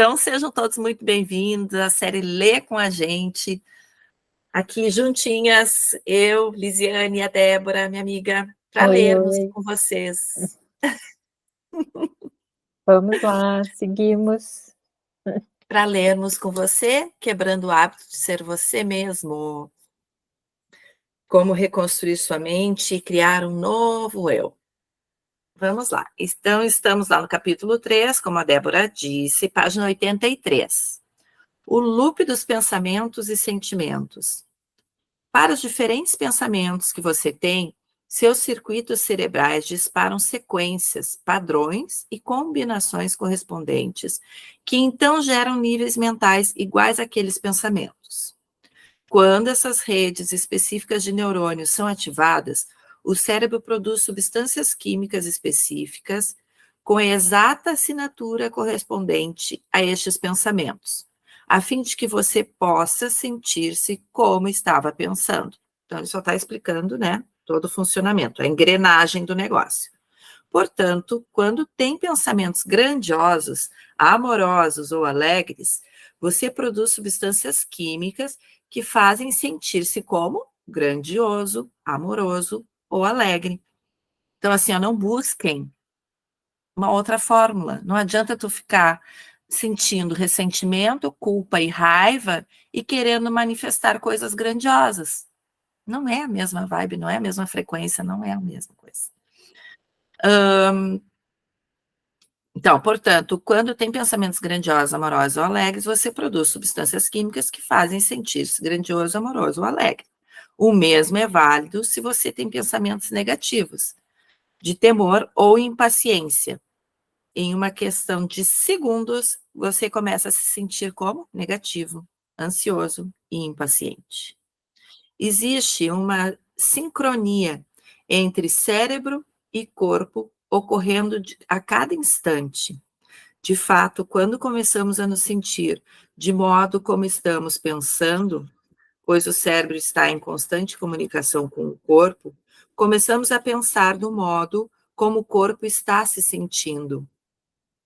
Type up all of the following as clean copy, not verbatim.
Então, sejam todos muito bem-vindos à série Lê com a Gente. Aqui juntinhas, eu, Lisiane e a Débora, minha amiga, para lermos Oi. com vocês. Vamos lá, seguimos. Para lermos com você, quebrando o hábito de ser você mesmo. Como reconstruir sua mente e criar um novo eu. Vamos lá. Então, estamos lá no capítulo 3, como a Débora disse, página 83. O loop dos pensamentos e sentimentos. Para os diferentes pensamentos que você tem, seus circuitos cerebrais disparam sequências, padrões e combinações correspondentes, que então geram níveis mentais iguais àqueles pensamentos. Quando essas redes específicas de neurônios são ativadas, o cérebro produz substâncias químicas específicas com a exata assinatura correspondente a estes pensamentos, a fim de que você possa sentir-se como estava pensando. Então, ele só está explicando, né, todo o funcionamento, a engrenagem do negócio. Portanto, quando tem pensamentos grandiosos, amorosos ou alegres, você produz substâncias químicas que fazem sentir-se como grandioso, amoroso ou alegre. Então, assim, não busquem uma outra fórmula. Não adianta tu ficar sentindo ressentimento, culpa e raiva e querendo manifestar coisas grandiosas. Não é a mesma vibe, não é a mesma frequência, não é a mesma coisa. Então, portanto, quando tem pensamentos grandiosos, amorosos ou alegres, você produz substâncias químicas que fazem sentir-se grandioso, amoroso ou alegre. O mesmo é válido se você tem pensamentos negativos, de temor ou impaciência. Em uma questão de segundos, você começa a se sentir como negativo, ansioso e impaciente. Existe uma sincronia entre cérebro e corpo ocorrendo a cada instante. De fato, quando começamos a nos sentir de modo como estamos pensando, pois o cérebro está em constante comunicação com o corpo, começamos a pensar do modo como o corpo está se sentindo.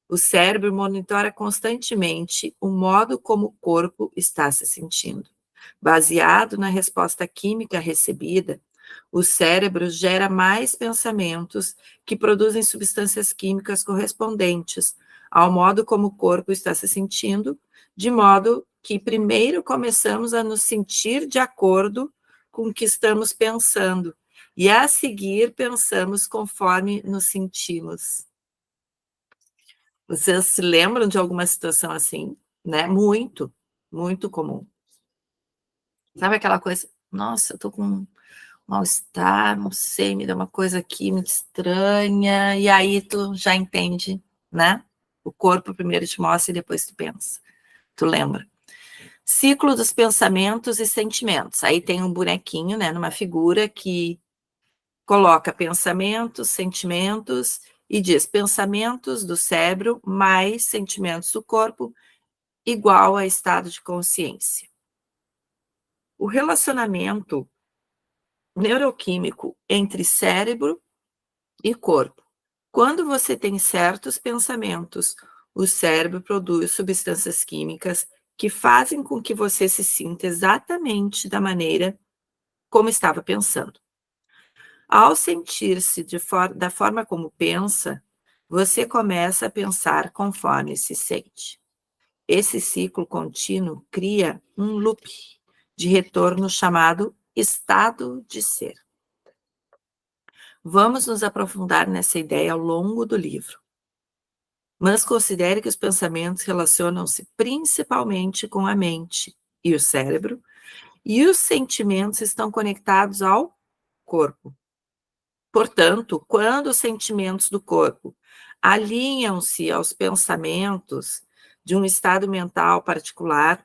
O cérebro monitora constantemente o modo como o corpo está se sentindo. Baseado na resposta química recebida, o cérebro gera mais pensamentos que produzem substâncias químicas correspondentes ao modo como o corpo está se sentindo, de modo que primeiro começamos a nos sentir de acordo com o que estamos pensando, e a seguir pensamos conforme nos sentimos. Vocês se lembram de alguma situação assim, né? Muito, muito comum. Sabe aquela coisa, nossa, eu tô com mal-estar, não sei, me dá uma coisa aqui muito estranha, e aí tu já entende, né? O corpo primeiro te mostra e depois tu pensa, tu lembra. Ciclo dos pensamentos e sentimentos. Aí tem um bonequinho, né, numa figura que coloca pensamentos, sentimentos e diz pensamentos do cérebro mais sentimentos do corpo igual a estado de consciência. O relacionamento neuroquímico entre cérebro e corpo. Quando você tem certos pensamentos, o cérebro produz substâncias químicas que fazem com que você se sinta exatamente da maneira como estava pensando. Ao sentir-se da forma como pensa, você começa a pensar conforme se sente. Esse ciclo contínuo cria um loop de retorno chamado estado de ser. Vamos nos aprofundar nessa ideia ao longo do livro. Mas considere que os pensamentos relacionam-se principalmente com a mente e o cérebro, e os sentimentos estão conectados ao corpo. Portanto, quando os sentimentos do corpo alinham-se aos pensamentos de um estado mental particular,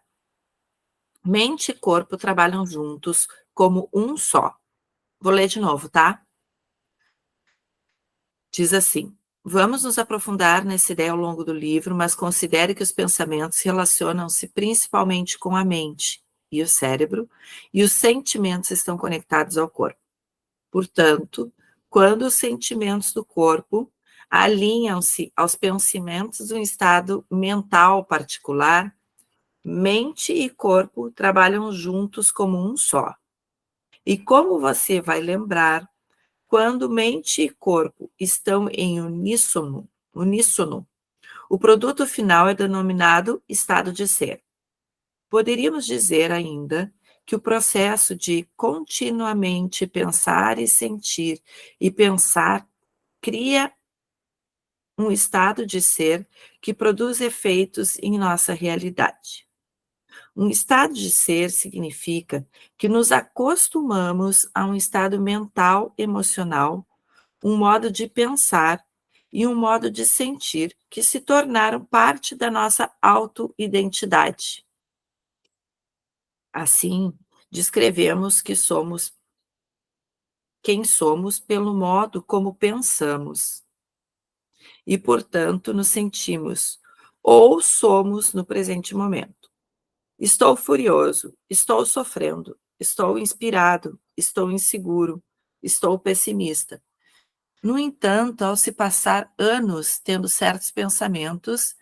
mente e corpo trabalham juntos como um só. Vou ler de novo, tá? Diz assim: vamos nos aprofundar nessa ideia ao longo do livro, mas considere que os pensamentos relacionam-se principalmente com a mente e o cérebro, e os sentimentos estão conectados ao corpo. Portanto, quando os sentimentos do corpo alinham-se aos pensamentos de um estado mental particular. Mente e corpo trabalham juntos como um só. E como você vai lembrar, quando mente e corpo estão em uníssono, o produto final é denominado estado de ser. Poderíamos dizer ainda que o processo de continuamente pensar e sentir e pensar cria um estado de ser que produz efeitos em nossa realidade. Um estado de ser significa que nos acostumamos a um estado mental, emocional, um modo de pensar e um modo de sentir que se tornaram parte da nossa autoidentidade. Assim, descrevemos que somos quem somos pelo modo como pensamos e, portanto, nos sentimos ou somos no presente momento. Estou furioso, estou sofrendo, estou inspirado, estou inseguro, estou pessimista. No entanto, ao se passar anos tendo certos pensamentos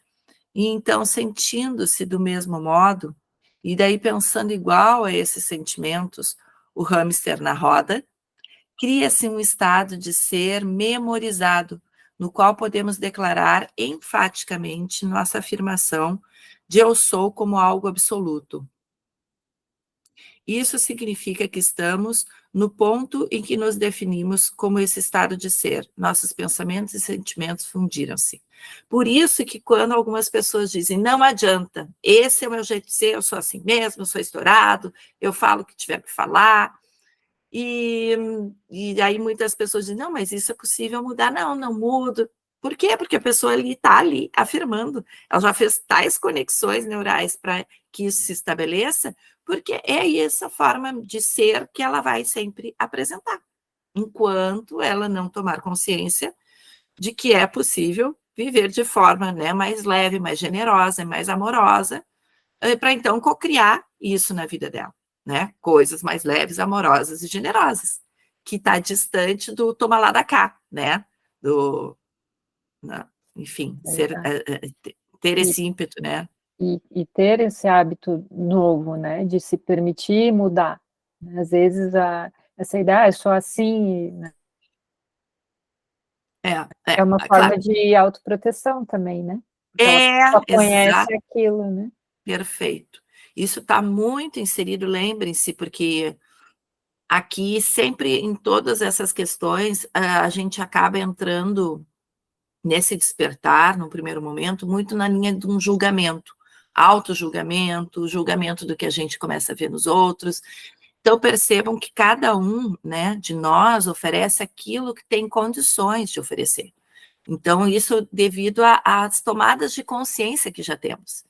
e então sentindo-se do mesmo modo, e daí pensando igual a esses sentimentos, o hamster na roda, cria-se um estado de ser memorizado, no qual podemos declarar enfaticamente nossa afirmação de eu sou como algo absoluto. Isso significa que estamos no ponto em que nos definimos como esse estado de ser. Nossos pensamentos e sentimentos fundiram-se. Por isso que quando algumas pessoas dizem, não adianta, esse é o meu jeito de ser, eu sou assim mesmo, eu sou estourado, eu falo o que tiver que falar, e aí muitas pessoas dizem, não, mas isso é possível mudar. Não, não mudo. Por quê? Porque a pessoa está ali afirmando, ela já fez tais conexões neurais para que isso se estabeleça, porque é essa forma de ser que ela vai sempre apresentar, enquanto ela não tomar consciência de que é possível viver de forma, né, mais leve, mais generosa, mais amorosa, para então cocriar isso na vida dela, né? Coisas mais leves, amorosas e generosas, que está distante do toma lá da cá, né? Do, enfim, ter E, esse ímpeto, né? e ter esse hábito novo, né, de se permitir mudar. Às vezes essa ideia, é só assim, né, é uma forma Claro. de autoproteção também, né, porque ela só conhece Exato, aquilo, né. perfeito. Isso está muito inserido, lembrem-se, porque aqui sempre em todas essas questões a gente acaba entrando nesse despertar, no primeiro momento, muito na linha de um julgamento, auto-julgamento, julgamento do que a gente começa a ver nos outros. Então, percebam que cada um, né, de nós oferece aquilo que tem condições de oferecer. Então, isso devido às tomadas de consciência que já temos,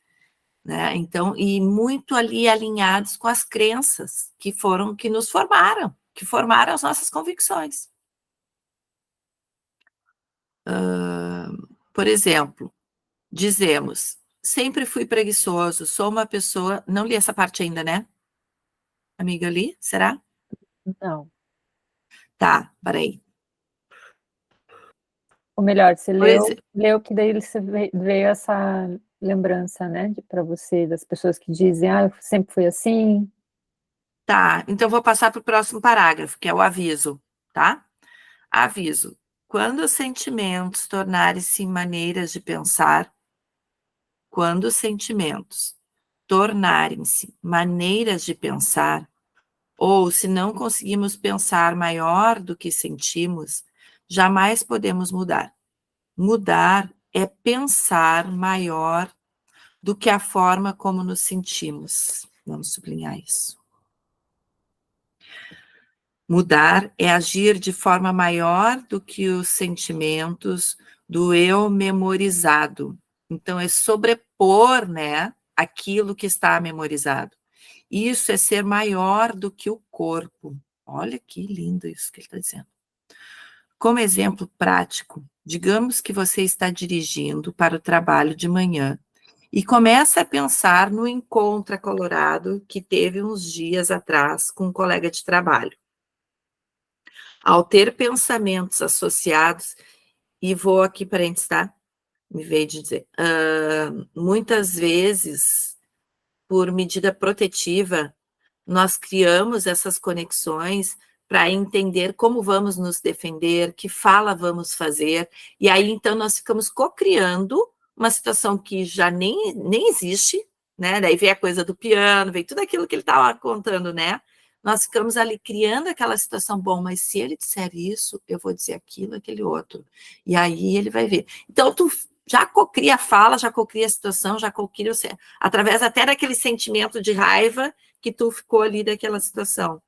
né? Então, e muito ali alinhados com as crenças que nos formaram, que formaram as nossas convicções. Por exemplo, dizemos, sempre fui preguiçoso, sou uma pessoa. Não li essa parte ainda, né? Amiga, li? Será? Não. Tá, peraí. Ou melhor, você Por leu, exemplo, leu que daí você veio essa lembrança, né, para você, das pessoas que dizem, eu sempre fui assim. tá, então vou passar para o próximo parágrafo, que é o aviso, tá? Aviso. Quando os sentimentos tornarem-se maneiras de pensar, quando os sentimentos tornarem-se maneiras de pensar, ou se não conseguimos pensar maior do que sentimos, jamais podemos mudar. Mudar é pensar maior do que a forma como nos sentimos. Vamos sublinhar isso. Mudar é agir de forma maior do que os sentimentos do eu memorizado. Então, é sobrepor, né, aquilo que está memorizado. Isso é ser maior do que o corpo. Olha que lindo isso que ele está dizendo. Como exemplo prático, digamos que você está dirigindo para o trabalho de manhã e começa a pensar no encontro acolorado que teve uns dias atrás com um colega de trabalho. Ao ter pensamentos associados, E vou aqui parênteses, tá? Me veio de dizer. Muitas vezes, por medida protetiva, nós criamos essas conexões para entender como vamos nos defender, que fala vamos fazer, e aí então nós ficamos co-criando uma situação que já nem existe, né? Daí vem a coisa do piano, vem tudo aquilo que ele estava contando, né? Nós ficamos ali criando aquela situação, bom, mas se ele disser isso, eu vou dizer aquilo, aquele outro. E aí ele vai ver. Então, tu já cocria a fala, já cocria a situação, já cocria, através até daquele sentimento de raiva que tu ficou ali daquela situação.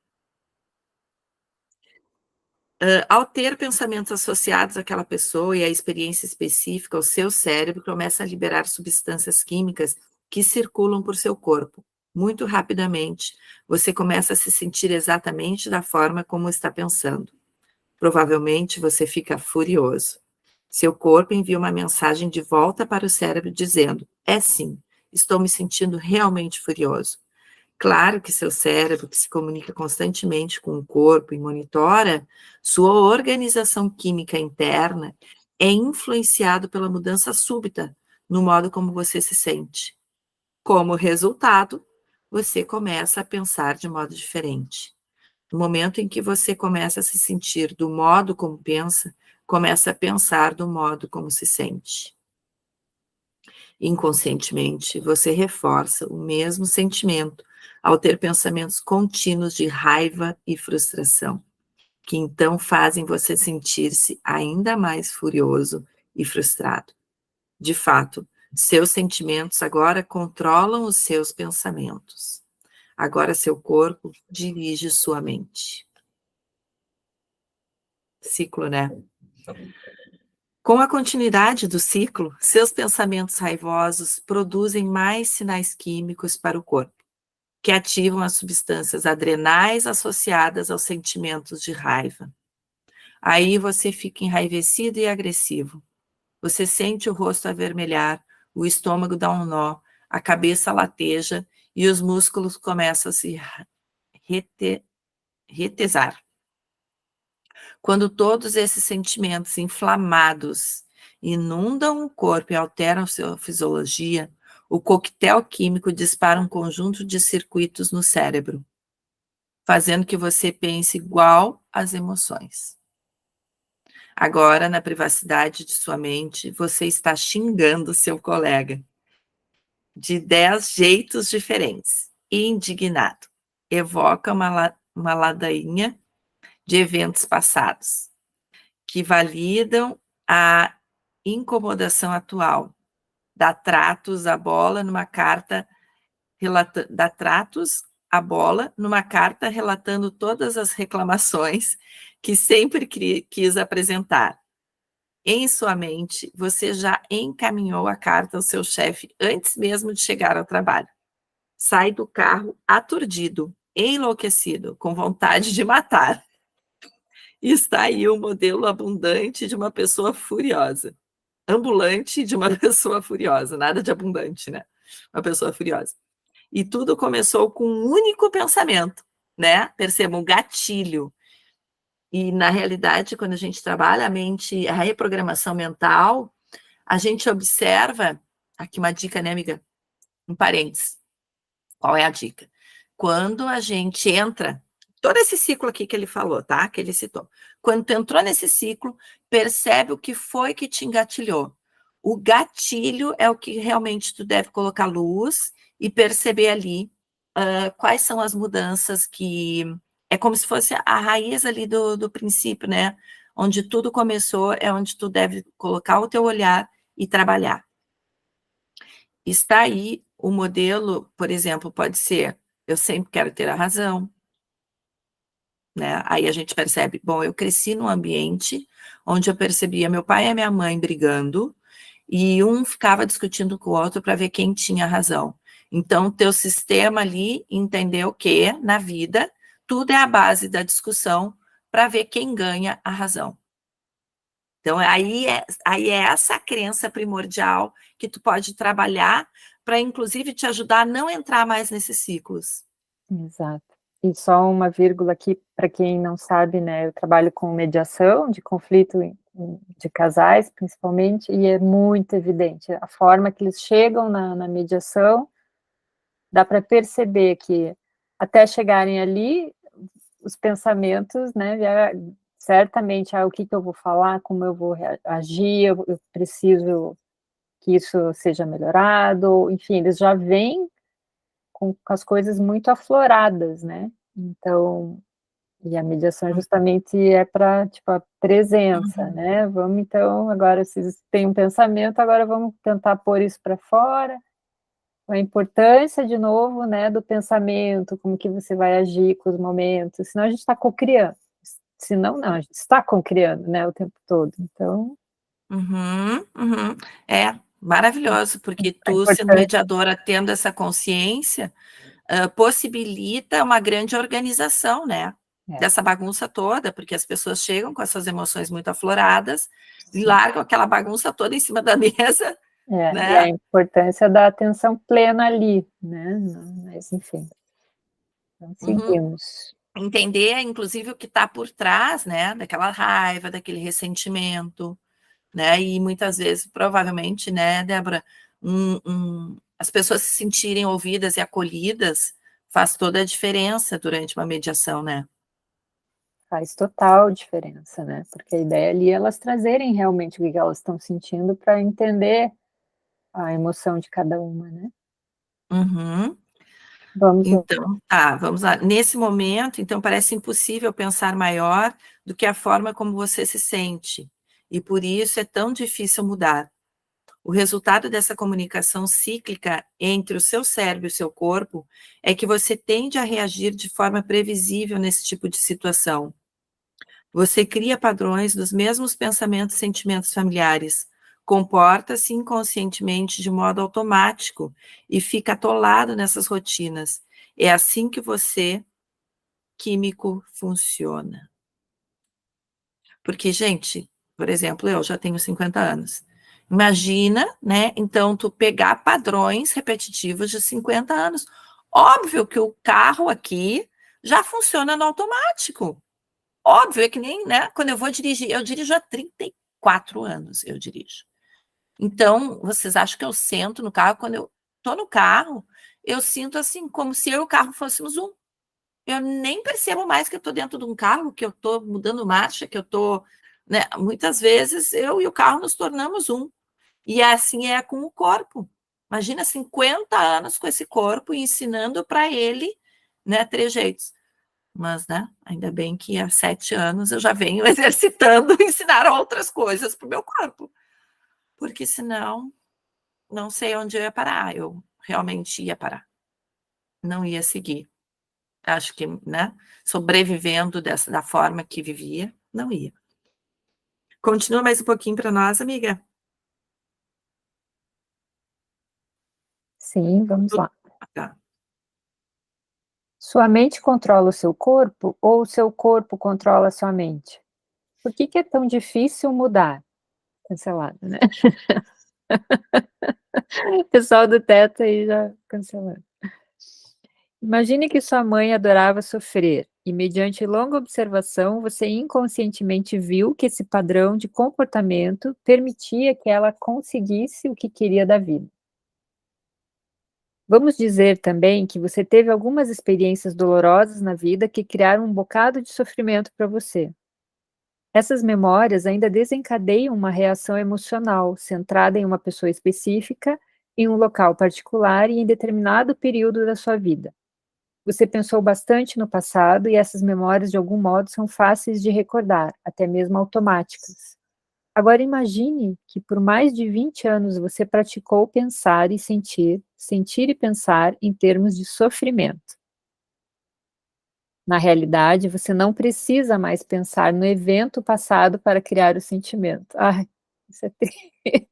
Ao ter pensamentos associados àquela pessoa e à experiência específica, o seu cérebro começa a liberar substâncias químicas que circulam por seu corpo. Muito rapidamente, você começa a se sentir exatamente da forma como está pensando. Provavelmente você fica furioso. Seu corpo envia uma mensagem de volta para o cérebro dizendo: é sim, estou me sentindo realmente furioso. Claro que seu cérebro, que se comunica constantemente com o corpo e monitora, sua organização química interna é influenciado pela mudança súbita no modo como você se sente. Como resultado, você começa a pensar de modo diferente. No momento em que você começa a se sentir do modo como pensa, começa a pensar do modo como se sente. Inconscientemente, você reforça o mesmo sentimento ao ter pensamentos contínuos de raiva e frustração, que então fazem você sentir-se ainda mais furioso e frustrado. De fato, seus sentimentos agora controlam os seus pensamentos. Agora seu corpo dirige sua mente. Ciclo, né? Com a continuidade do ciclo, seus pensamentos raivosos produzem mais sinais químicos para o corpo, que ativam as substâncias adrenais associadas aos sentimentos de raiva. Aí você fica enraivecido e agressivo. Você sente o rosto avermelhar, o estômago dá um nó, a cabeça lateja e os músculos começam a se retesar. Quando todos esses sentimentos inflamados inundam o corpo e alteram sua fisiologia, o coquetel químico dispara um conjunto de circuitos no cérebro, fazendo que você pense igual às emoções. Agora, na privacidade de sua mente, você está xingando seu colega de 10 jeitos diferentes, indignado. Evoca uma ladainha de eventos passados, que validam a incomodação atual. Dá tratos à bola numa carta relatando todas as reclamações que sempre quis apresentar. Em sua mente, você já encaminhou a carta ao seu chefe antes mesmo de chegar ao trabalho. Sai do carro aturdido, enlouquecido, com vontade de matar. E está aí o modelo abundante de uma pessoa furiosa. Ambulante de uma pessoa furiosa, nada de abundante, né? Uma pessoa furiosa. E tudo começou com um único pensamento, né? Perceba, um gatilho. E, na realidade, quando a gente trabalha a mente, a reprogramação mental, a gente observa, aqui uma dica, né, amiga? Um parênteses. Qual é a dica? Quando a gente entra, todo esse ciclo aqui que ele falou, tá? Que ele citou. Quando tu entrou nesse ciclo, percebe o que foi que te engatilhou. O gatilho é o que realmente tu deve colocar luz e perceber ali quais são as mudanças que... É como se fosse a raiz ali do princípio, né? Onde tudo começou, é onde tu deve colocar o teu olhar e trabalhar. Está aí o modelo, por exemplo, pode ser, eu sempre quero ter a razão, né? Aí a gente percebe, bom, eu cresci num ambiente onde eu percebia meu pai e a minha mãe brigando, e um ficava discutindo com o outro para ver quem tinha razão. Então, teu sistema ali entendeu que, na vida, tudo é a base da discussão para ver quem ganha a razão. Então, aí é essa crença primordial que tu pode trabalhar para, inclusive, te ajudar a não entrar mais nesses ciclos. Exato. E só uma vírgula aqui, para quem não sabe, né, eu trabalho com mediação de conflito de casais, principalmente, e é muito evidente. A forma que eles chegam na mediação, dá para perceber que, até chegarem ali, os pensamentos, né, certamente, o que eu vou falar, como eu vou agir, eu preciso que isso seja melhorado, enfim, eles já vêm com as coisas muito afloradas, né, então, e a mediação justamente é para, tipo, a presença, Uhum. né, vamos então, agora vocês têm um pensamento, agora vamos tentar pôr isso para fora, a importância, de novo, né, do pensamento, como que você vai agir com os momentos, senão a gente está cocriando, senão não, a gente está cocriando, né, o tempo todo, então... Uhum, uhum. É, maravilhoso, porque A tu, sendo importância, mediadora, tendo essa consciência, possibilita uma grande organização, né, é, dessa bagunça toda, porque as pessoas chegam com as suas emoções muito afloradas e sim. largam aquela bagunça toda em cima da mesa, E a né? importância da atenção plena ali, né, mas enfim, então Uhum. seguimos. Entender, inclusive, o que está por trás, né, daquela raiva, daquele ressentimento, né, e muitas vezes, provavelmente, né, Débora, as pessoas se sentirem ouvidas e acolhidas faz toda a diferença durante uma mediação, né? Faz total diferença, né, porque a ideia ali é elas trazerem realmente o que elas estão sentindo para entender a emoção de cada uma, né. Uhum. Vamos lá. Então, tá, vamos lá. Nesse momento, então, parece impossível pensar maior do que a forma como você se sente, e por isso é tão difícil mudar. O resultado dessa comunicação cíclica entre o seu cérebro e o seu corpo é que você tende a reagir de forma previsível nesse tipo de situação. Você cria padrões dos mesmos pensamentos e sentimentos familiares, comporta-se inconscientemente de modo automático e fica atolado nessas rotinas. É assim que você, químico, funciona. Porque, gente, por exemplo, eu já tenho 50 anos. Imagina, né? Então, tu pegar padrões repetitivos de 50 anos. Óbvio que o carro aqui já funciona no automático. Óbvio, é que nem, né? Quando eu dirijo há 34 anos, eu dirijo. Então, vocês acham que eu sento no carro? Quando eu tô no carro, eu sinto assim, como se eu e o carro fôssemos um. Eu nem percebo mais que eu estou dentro de um carro, que eu estou mudando marcha, que eu estou, né? Muitas vezes eu e o carro nos tornamos um. E assim é com o corpo. Imagina 50 anos com esse corpo e ensinando para ele, né, trejeitos. Mas, né, ainda bem que há 7 anos eu já venho exercitando ensinar outras coisas para o meu corpo. Porque senão, não sei onde eu ia parar. Eu realmente ia parar. Não ia seguir. Acho que, né, sobrevivendo da forma que vivia, não ia. Continua mais um pouquinho para nós, amiga. Sim, vamos lá. Tá. Sua mente controla o seu corpo ou o seu corpo controla a sua mente? Por que é tão difícil mudar? Cancelado, né. O pessoal do teto aí já cancelando. Imagine que sua mãe adorava sofrer e, mediante longa observação, você inconscientemente viu que esse padrão de comportamento permitia que ela conseguisse o que queria da vida. Vamos dizer também que você teve algumas experiências dolorosas na vida que criaram um bocado de sofrimento para você. Essas memórias ainda desencadeiam uma reação emocional centrada em uma pessoa específica, em um local particular e em determinado período da sua vida. Você pensou bastante no passado e essas memórias, de algum modo, são fáceis de recordar, até mesmo automáticas. Agora imagine que por mais de 20 anos você praticou pensar e sentir, sentir e pensar em termos de sofrimento. Na realidade, você não precisa mais pensar no evento passado para criar o sentimento. Ai, isso é triste.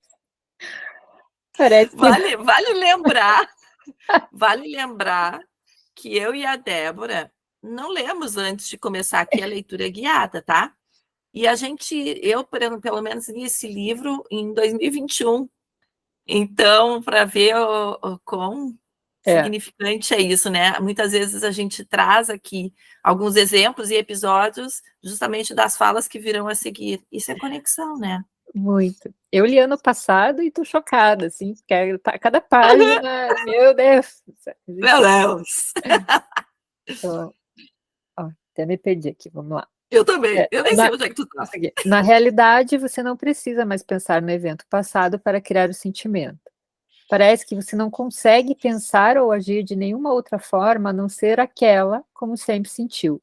Parece que Vale lembrar, vale lembrar que eu e a Débora não lemos antes de começar aqui a leitura guiada, tá? E a gente, eu pelo menos li esse livro em 2021. Então, para ver o quão É, significante é isso, né, muitas vezes a gente traz aqui alguns exemplos e episódios justamente das falas que virão a seguir. Isso é conexão, né. muito. Eu li ano passado e tô chocada, assim, porque cada página, meu Deus do céu. Mas Meu enfim, Deus! então, ó, até me perdi aqui, vamos lá. Eu também, É, eu nem sei onde é que tu tá. aqui. Na realidade, você não precisa mais pensar no evento passado para criar o sentimento. Parece que você não consegue pensar ou agir de nenhuma outra forma a não ser aquela como sempre sentiu.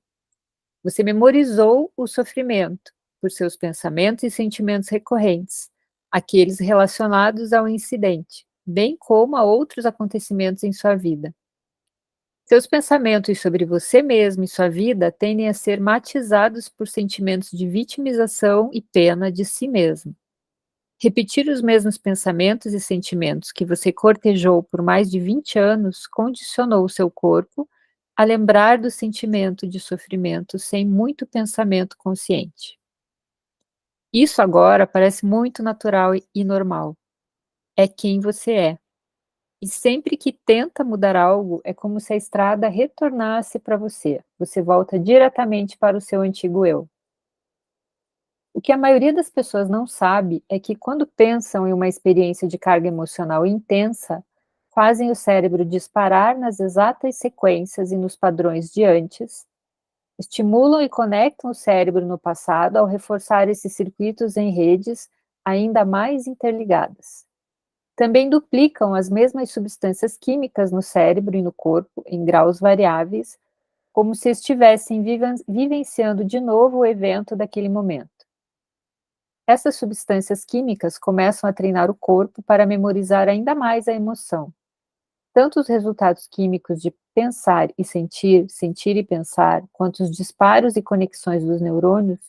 Você memorizou o sofrimento por seus pensamentos e sentimentos recorrentes, aqueles relacionados ao incidente, bem como a outros acontecimentos em sua vida. Seus pensamentos sobre você mesmo e sua vida tendem a ser matizados por sentimentos de vitimização e pena de si mesmo. Repetir os mesmos pensamentos e sentimentos que você cortejou por mais de 20 anos condicionou o seu corpo a lembrar do sentimento de sofrimento sem muito pensamento consciente. Isso agora parece muito natural e normal. É quem você é. E sempre que tenta mudar algo, é como se a estrada retornasse para você. Você volta diretamente para o seu antigo eu. O que a maioria das pessoas não sabe é que quando pensam em uma experiência de carga emocional intensa, fazem o cérebro disparar nas exatas sequências e nos padrões de antes, estimulam e conectam o cérebro no passado ao reforçar esses circuitos em redes ainda mais interligadas. Também duplicam as mesmas substâncias químicas no cérebro e no corpo, em graus variáveis, como se estivessem vivenciando de novo o evento daquele momento. Essas substâncias químicas começam a treinar o corpo para memorizar ainda mais a emoção. Tanto os resultados químicos de pensar e sentir, sentir e pensar, quanto os disparos e conexões dos neurônios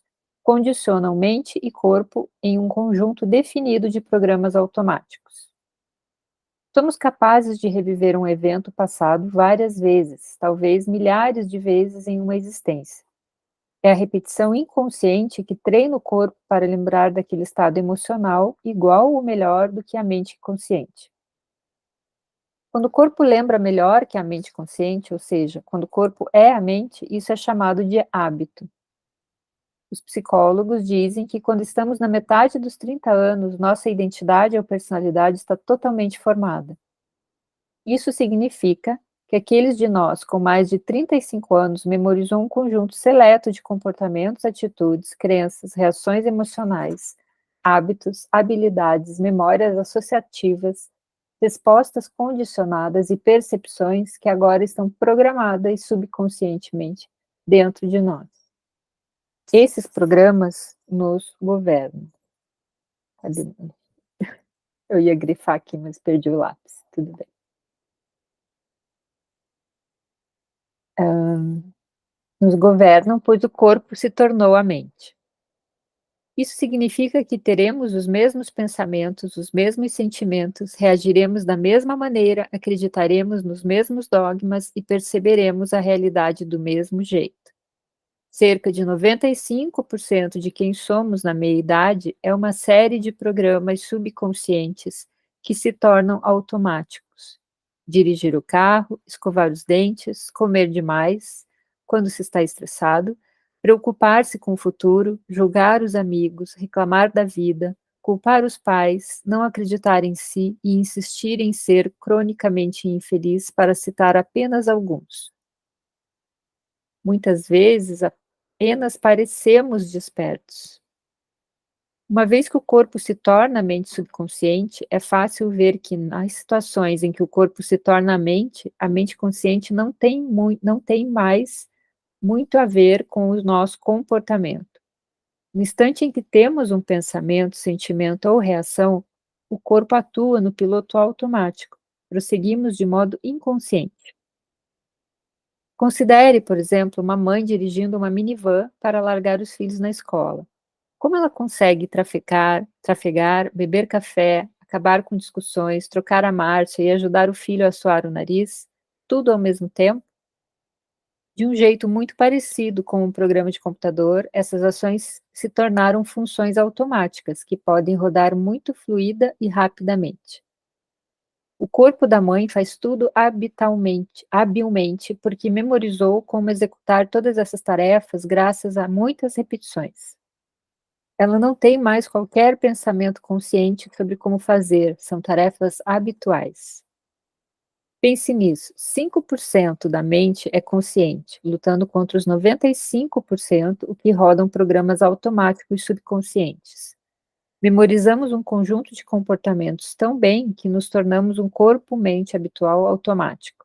condicionam mente e corpo em um conjunto definido de programas automáticos. Somos capazes de reviver um evento passado várias vezes, talvez milhares de vezes em uma existência. É a repetição inconsciente que treina o corpo para lembrar daquele estado emocional igual ou melhor do que a mente consciente. Quando o corpo lembra melhor que a mente consciente, ou seja, quando o corpo é a mente, isso é chamado de hábito. Os psicólogos dizem que quando estamos na metade dos 30 anos, nossa identidade ou personalidade está totalmente formada. Isso significa que aqueles de nós com mais de 35 anos memorizou um conjunto seleto de comportamentos, atitudes, crenças, reações emocionais, hábitos, habilidades, memórias associativas, respostas condicionadas e percepções que agora estão programadas subconscientemente dentro de nós. Esses programas nos governam. Cadê? Eu ia grifar aqui, mas perdi o lápis. Tudo bem. Nos governam, pois o corpo se tornou a mente. Isso significa que teremos os mesmos pensamentos, os mesmos sentimentos, reagiremos da mesma maneira, acreditaremos nos mesmos dogmas e perceberemos a realidade do mesmo jeito. Cerca de 95% de quem somos na meia-idade é uma série de programas subconscientes que se tornam automáticos. Dirigir o carro, escovar os dentes, comer demais, quando se está estressado, preocupar-se com o futuro, julgar os amigos, reclamar da vida, culpar os pais, não acreditar em si e insistir em ser cronicamente infeliz, para citar apenas alguns. Muitas vezes apenas parecemos despertos. Uma vez que o corpo se torna a mente subconsciente, é fácil ver que nas situações em que o corpo se torna a mente consciente não tem mais muito a ver com o nosso comportamento. No instante em que temos um pensamento, sentimento ou reação, o corpo atua no piloto automático. Prosseguimos de modo inconsciente. Considere, por exemplo, uma mãe dirigindo uma minivan para largar os filhos na escola. Como ela consegue trafegar, beber café, acabar com discussões, trocar a marcha e ajudar o filho a suar o nariz, tudo ao mesmo tempo? De um jeito muito parecido com um programa de computador, essas ações se tornaram funções automáticas que podem rodar muito fluida e rapidamente. O corpo da mãe faz tudo habilmente, porque memorizou como executar todas essas tarefas graças a muitas repetições. Ela não tem mais qualquer pensamento consciente sobre como fazer, são tarefas habituais. Pense nisso, 5% da mente é consciente, lutando contra os 95% o que rodam programas automáticos subconscientes. Memorizamos um conjunto de comportamentos tão bem que nos tornamos um corpo-mente habitual automático.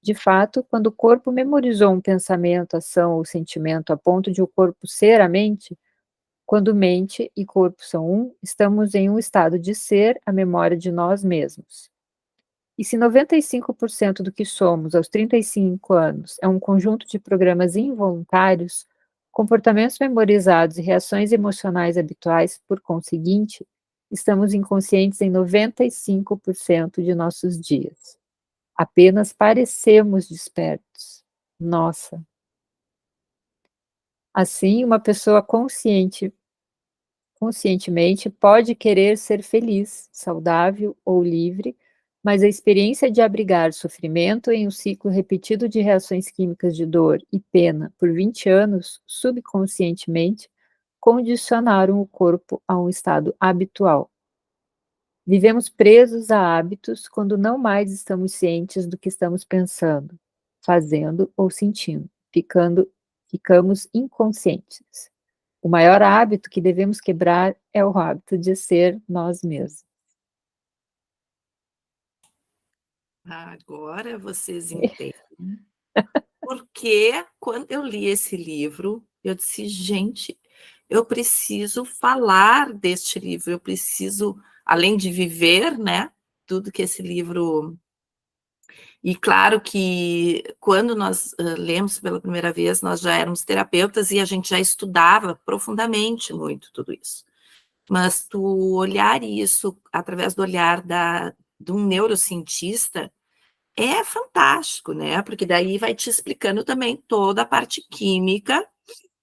De fato, quando o corpo memorizou um pensamento, ação ou sentimento a ponto de o corpo ser a mente, quando mente e corpo são um, estamos em um estado de ser a memória de nós mesmos. E se 95% do que somos aos 35 anos é um conjunto de programas involuntários, comportamentos memorizados e reações emocionais habituais, por conseguinte, estamos inconscientes em 95% de nossos dias. Apenas parecemos despertos. Nossa! Assim, uma pessoa conscientemente pode querer ser feliz, saudável ou livre, mas a experiência de abrigar sofrimento em um ciclo repetido de reações químicas de dor e pena por 20 anos, subconscientemente, condicionaram o corpo a um estado habitual. Vivemos presos a hábitos quando não mais estamos cientes do que estamos pensando, fazendo ou sentindo, ficamos inconscientes. O maior hábito que devemos quebrar é o hábito de ser nós mesmos. Agora vocês entendem porque quando eu li esse livro, eu disse: "Gente, eu preciso falar deste livro, eu preciso, além de viver, né, tudo que esse livro". E claro que quando nós, lemos pela primeira vez, nós já éramos terapeutas e a gente já estudava profundamente muito tudo isso. Mas tu olhar isso através do olhar de um neurocientista é fantástico, né, porque daí vai te explicando também toda a parte química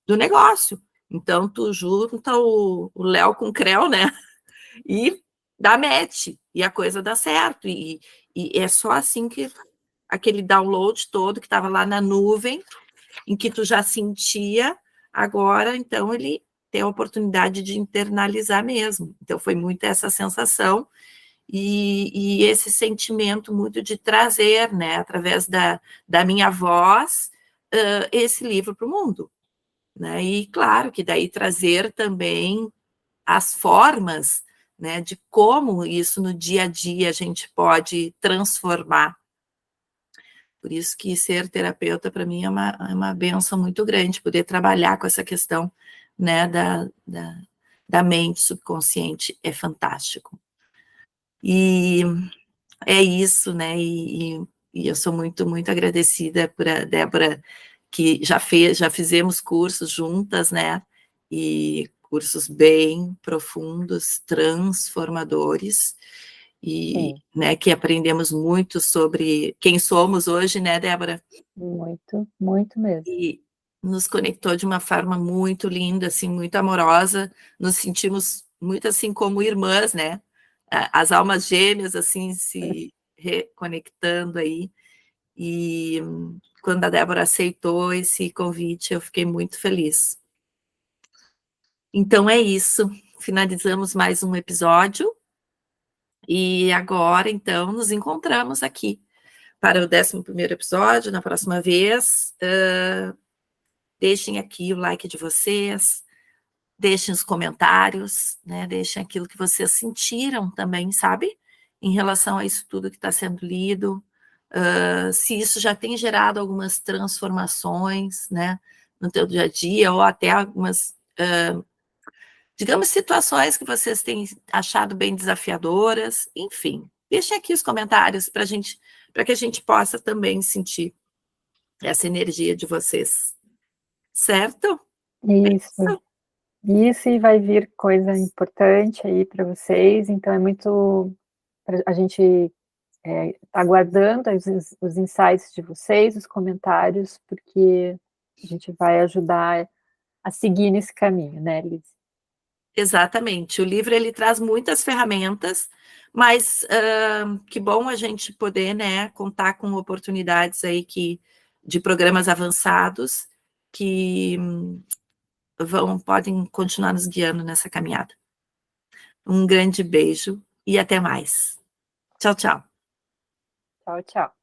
do negócio. Então tu junta o léu com o creu, né, e dá match, e a coisa dá certo. E é só assim que aquele download todo que estava lá na nuvem, em que tu já sentia, agora então ele tem a oportunidade de internalizar mesmo. Então foi muito essa sensação e esse sentimento muito de trazer, né, através da minha voz, esse livro para o mundo, né? E claro que daí trazer também as formas, né, de como isso no dia a dia a gente pode transformar. Por isso que ser terapeuta para mim é uma benção muito grande, poder trabalhar com essa questão, né, da mente subconsciente é fantástico. E é isso, né, e eu sou muito, muito agradecida por a Débora, que já fizemos cursos juntas, né, e cursos bem profundos, transformadores, e, Sim, né, que aprendemos muito sobre quem somos hoje, né, Débora? muito, muito mesmo. E nos conectou de uma forma muito linda, assim, muito amorosa, nos sentimos muito, assim, como irmãs, né, as almas gêmeas, assim, se reconectando aí, e quando a Débora aceitou esse convite, eu fiquei muito feliz. Então é isso, finalizamos mais um episódio, e agora, então, nos encontramos aqui para o 11º episódio, na próxima vez. Deixem aqui o like de vocês, deixem os comentários, né? Deixem aquilo que vocês sentiram também, sabe? Em relação a isso tudo que está sendo lido. Se isso já tem gerado algumas transformações, né? No teu dia a dia, ou até algumas, digamos, situações que vocês têm achado bem desafiadoras, enfim. Deixem aqui os comentários para que a gente possa também sentir essa energia de vocês, certo? É Isso, isso. isso e vai vir coisa importante aí para vocês, então é muito, a gente tá aguardando os insights de vocês, os comentários, porque a gente vai ajudar a seguir nesse caminho, né, Liz? Exatamente. O livro ele traz muitas ferramentas, mas que bom a gente poder, né, contar com oportunidades aí de programas avançados que podem continuar nos guiando nessa caminhada. Um grande beijo e até mais. Tchau, tchau. Tchau, tchau.